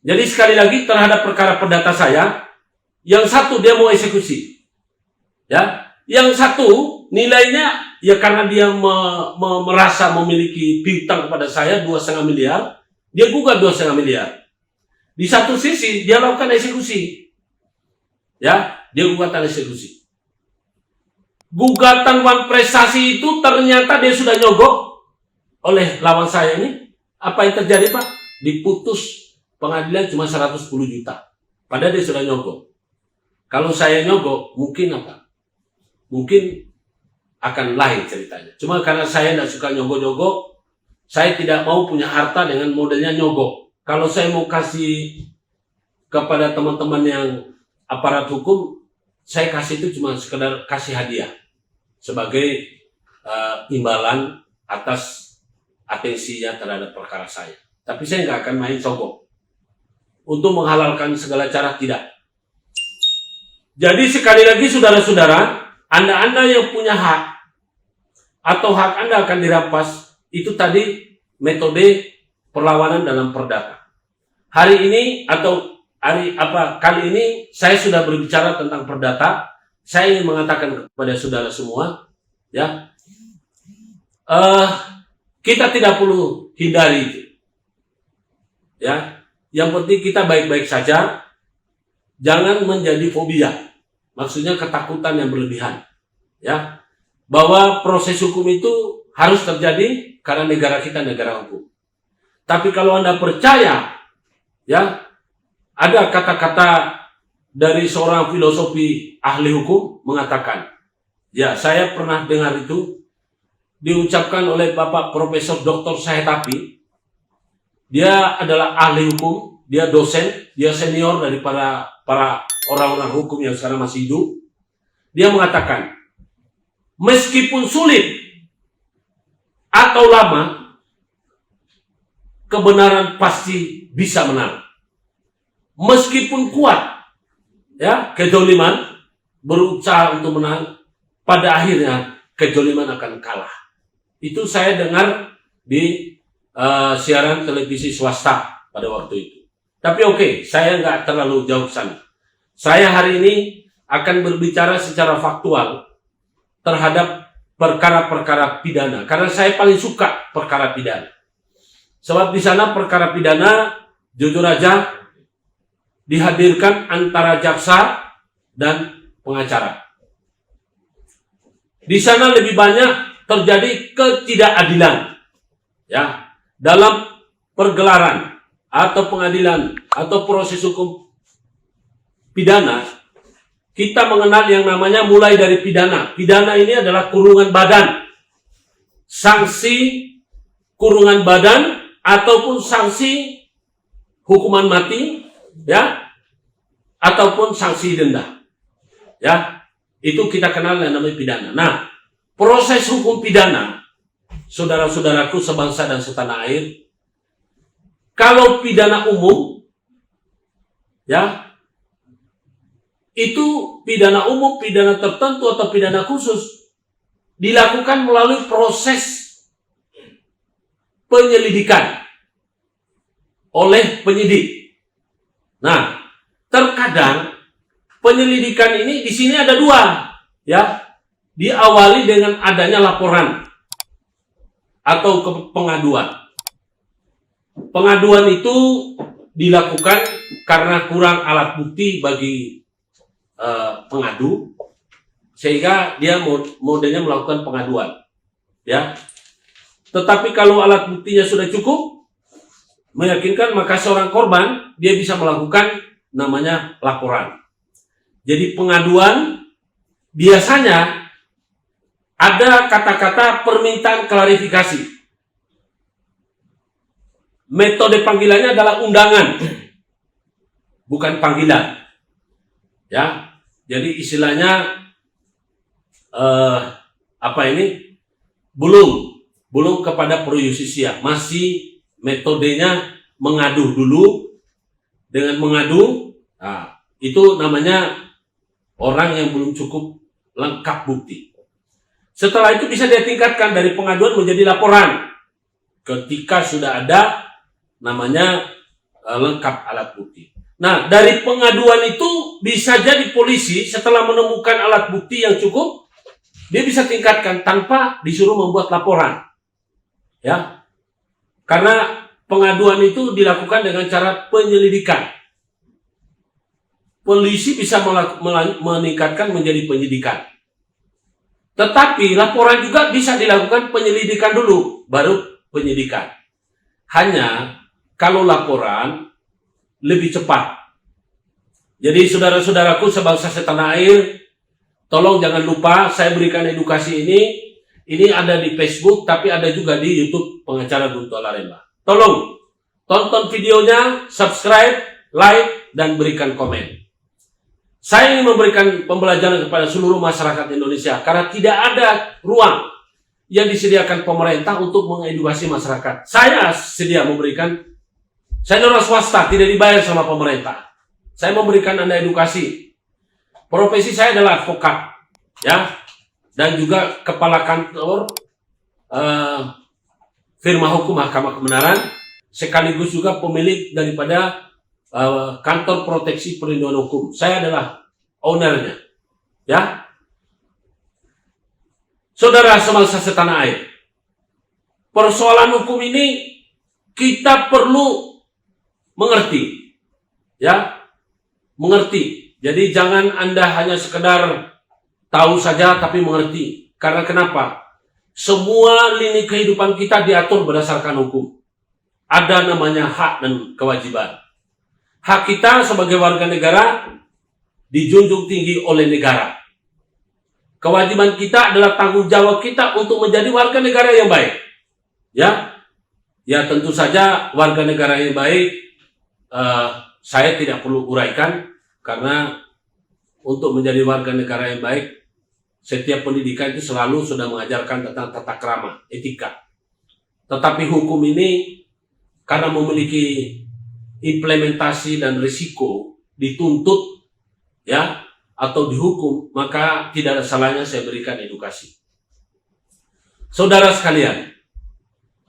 Jadi sekali lagi terhadap perkara perdata saya, yang satu dia mau eksekusi, ya. Yang satu nilainya ya karena dia merasa memiliki piutang kepada saya 2,5 miliar, dia gugat 2,5 miliar. Di satu sisi dia lakukan eksekusi, ya, dia gugatan eksekusi. Gugatan wan prestasi itu ternyata dia sudah nyogok oleh lawan saya ini. Apa yang terjadi, Pak? Diputus pengadilan cuma 110 juta. Padahal dia sudah nyogok. Kalau saya nyogok, mungkin apa? Mungkin akan lain ceritanya. Cuma karena saya tidak suka nyogok-nyogok, saya tidak mau punya harta dengan modelnya nyogok. Kalau saya mau kasih kepada teman-teman yang aparat hukum, saya kasih itu cuma sekedar kasih hadiah sebagai imbalan atas atensinya terhadap perkara saya. Tapi saya nggak akan main sogok. Untuk menghalalkan segala cara, tidak. Jadi sekali lagi saudara-saudara, Anda yang punya hak atau hak Anda akan dirampas, itu tadi metode perlawanan dalam perdata. Hari ini atau kali ini saya sudah berbicara tentang perdata. Saya ingin mengatakan kepada saudara semua, ya, kita tidak perlu hindari itu, ya. Yang penting kita baik-baik saja, jangan menjadi fobia. Maksudnya ketakutan yang berlebihan, ya. Bahwa proses hukum itu harus terjadi karena negara kita negara hukum. Tapi kalau Anda percaya, ya, ada kata-kata dari seorang filosofi ahli hukum mengatakan, ya, saya pernah dengar itu diucapkan oleh Bapak Profesor Dr. Sahetapi. Dia adalah ahli hukum, dia dosen, dia senior dari para orang-orang hukum yang sekarang masih hidup. Dia mengatakan, meskipun sulit atau lama, kebenaran pasti bisa menang. Meskipun kuat, ya, kezaliman berusaha untuk menang, pada akhirnya kezaliman akan kalah. Itu saya dengar di siaran televisi swasta pada waktu itu. Tapi oke, saya nggak terlalu jauh sana. Saya hari ini akan berbicara secara faktual terhadap perkara-perkara pidana, karena saya paling suka perkara pidana. Sebab di sana perkara pidana, jujur aja, dihadirkan antara jaksa dan pengacara. Di sana lebih banyak terjadi ketidakadilan, ya, dalam pergelaran atau pengadilan atau proses hukum pidana. Kita mengenal yang namanya mulai dari pidana. Pidana ini adalah kurungan badan, sanksi kurungan badan ataupun sanksi hukuman mati, ya, ataupun sanksi denda, ya, itu kita kenal yang namanya pidana. Nah, proses hukum pidana, saudara-saudaraku sebangsa dan setanah air, kalau pidana umum, ya, itu pidana umum, pidana tertentu atau pidana khusus dilakukan melalui proses penyelidikan oleh penyidik. Nah, terkadang penyelidikan ini di sini ada dua, ya. Diawali dengan adanya laporan atau pengaduan. Pengaduan itu dilakukan karena kurang alat bukti bagi pengadu, sehingga dia modelnya melakukan pengaduan, ya. Tetapi kalau alat buktinya sudah cukup meyakinkan, maka seorang korban dia bisa melakukan namanya laporan. Jadi pengaduan biasanya ada kata-kata permintaan klarifikasi. Metode panggilannya adalah undangan, bukan panggilan, ya. Jadi istilahnya belum kepada pro justisia, masih metodenya mengadu dulu. Dengan mengadu, nah, itu namanya orang yang belum cukup lengkap bukti. Setelah itu bisa ditingkatkan dari pengaduan menjadi laporan. Ketika sudah ada namanya lengkap alat bukti. Nah, dari pengaduan itu bisa jadi polisi setelah menemukan alat bukti yang cukup, dia bisa tingkatkan tanpa disuruh membuat laporan. Ya. Karena pengaduan itu dilakukan dengan cara penyelidikan. Polisi bisa meningkatkan menjadi penyidikan. Tetapi laporan juga bisa dilakukan penyelidikan dulu, baru penyidikan. Hanya kalau laporan lebih cepat. Jadi saudara-saudaraku sebangsa setanah air, tolong jangan lupa saya berikan edukasi ini. Ini ada di Facebook, tapi ada juga di YouTube Pengacara Guntur Alaremba. Tolong tonton videonya, subscribe, like, dan berikan komen. Saya ingin memberikan pembelajaran kepada seluruh masyarakat Indonesia karena tidak ada ruang yang disediakan pemerintah untuk mengedukasi masyarakat. Saya sedia memberikan, saya orang swasta, tidak dibayar sama pemerintah. Saya memberikan Anda edukasi. Profesi saya adalah advokat, ya, dan juga kepala kantor firma hukum Mahkamah Kebenaran, sekaligus juga pemilik daripada kantor proteksi perlindungan hukum. Saya adalah ownernya, ya. Saudara sebangsa setanah air, persoalan hukum ini kita perlu mengerti, ya, mengerti. Jadi jangan Anda hanya sekedar tahu saja tapi mengerti. Karena kenapa? Semua lini kehidupan kita diatur berdasarkan hukum. Ada namanya hak dan kewajiban. Hak kita sebagai warga negara dijunjung tinggi oleh negara. Kewajiban kita adalah tanggung jawab kita untuk menjadi warga negara yang baik. Ya, ya tentu saja warga negara yang baik saya tidak perlu uraikan karena untuk menjadi warga negara yang baik setiap pendidikan itu selalu sudah mengajarkan tentang tata krama, etika. Tetapi hukum ini karena memiliki implementasi dan risiko dituntut, ya, atau dihukum, maka tidak ada salahnya saya berikan edukasi. Saudara sekalian,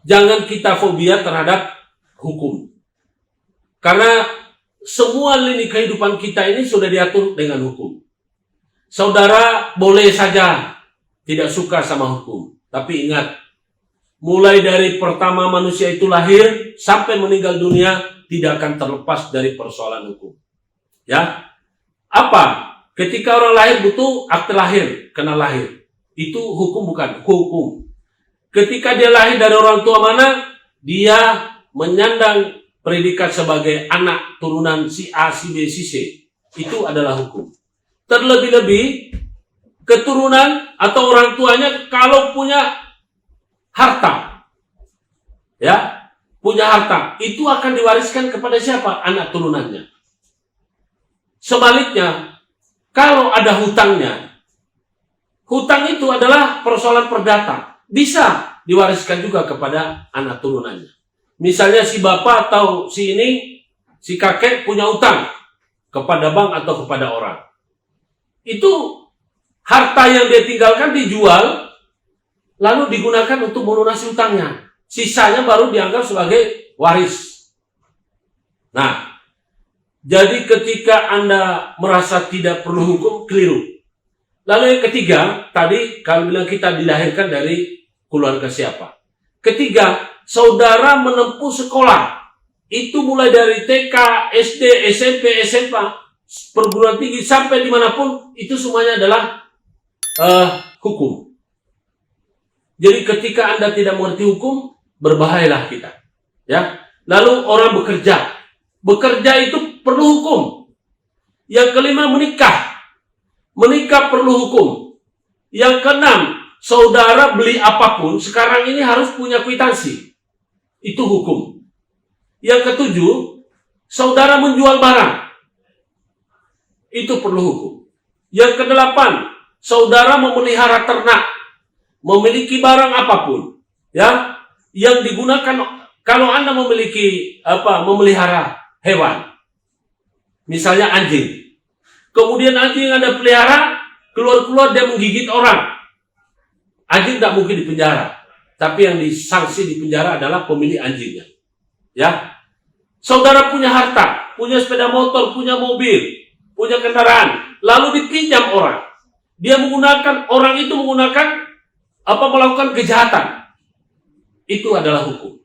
jangan kita fobia terhadap hukum. Karena semua lini kehidupan kita ini sudah diatur dengan hukum. Saudara boleh saja tidak suka sama hukum, tapi ingat, mulai dari pertama manusia itu lahir sampai meninggal dunia tidak akan terlepas dari persoalan hukum. Ya, apa? Ketika orang lahir butuh akte lahir, kena lahir. Itu hukum bukan? Hukum. Ketika dia lahir dari orang tua mana, dia menyandang predikat sebagai anak turunan si A, si B, si C. Itu adalah hukum. Terlebih-lebih, keturunan atau orang tuanya kalau punya harta, ya, punya harta, itu akan diwariskan kepada siapa? Anak turunannya. Sebaliknya, kalau ada hutangnya, hutang itu adalah persoalan perdata. Bisa diwariskan juga kepada anak turunannya. Misalnya si bapak atau si kakek punya hutang kepada bank atau kepada orang. Itu harta yang dia tinggalkan dijual, lalu digunakan untuk melunasi hutangnya. Sisanya baru dianggap sebagai waris. Nah, jadi ketika Anda merasa tidak perlu hukum, keliru. Lalu yang ketiga, tadi kalau bilang kita dilahirkan dari keluarga siapa. Ketiga, saudara menempuh sekolah. Itu mulai dari TK, SD, SMP, SMA, perguruan tinggi, sampai dimanapun, itu semuanya adalah hukum. Jadi ketika Anda tidak mengerti hukum, berbahayalah kita. Ya. Lalu orang bekerja. Bekerja itu perlu hukum. Yang kelima, menikah. Menikah perlu hukum. Yang keenam, saudara beli apapun, sekarang ini harus punya kwitansi. Itu hukum. Yang ketujuh, saudara menjual barang. Itu perlu hukum. Yang kedelapan, saudara memelihara ternak. Memiliki barang apapun. Ya, yang digunakan kalau Anda memiliki memelihara hewan. Misalnya anjing. Kemudian anjing yang Anda pelihara, keluar-keluar dia menggigit orang. Anjing tidak mungkin dipenjara. Tapi yang disanksi di penjara adalah pemilik anjingnya. Ya. Saudara punya harta, punya sepeda motor, punya mobil, punya kendaraan, lalu dipinjam orang. Orang itu melakukan kejahatan. Itu adalah hukum.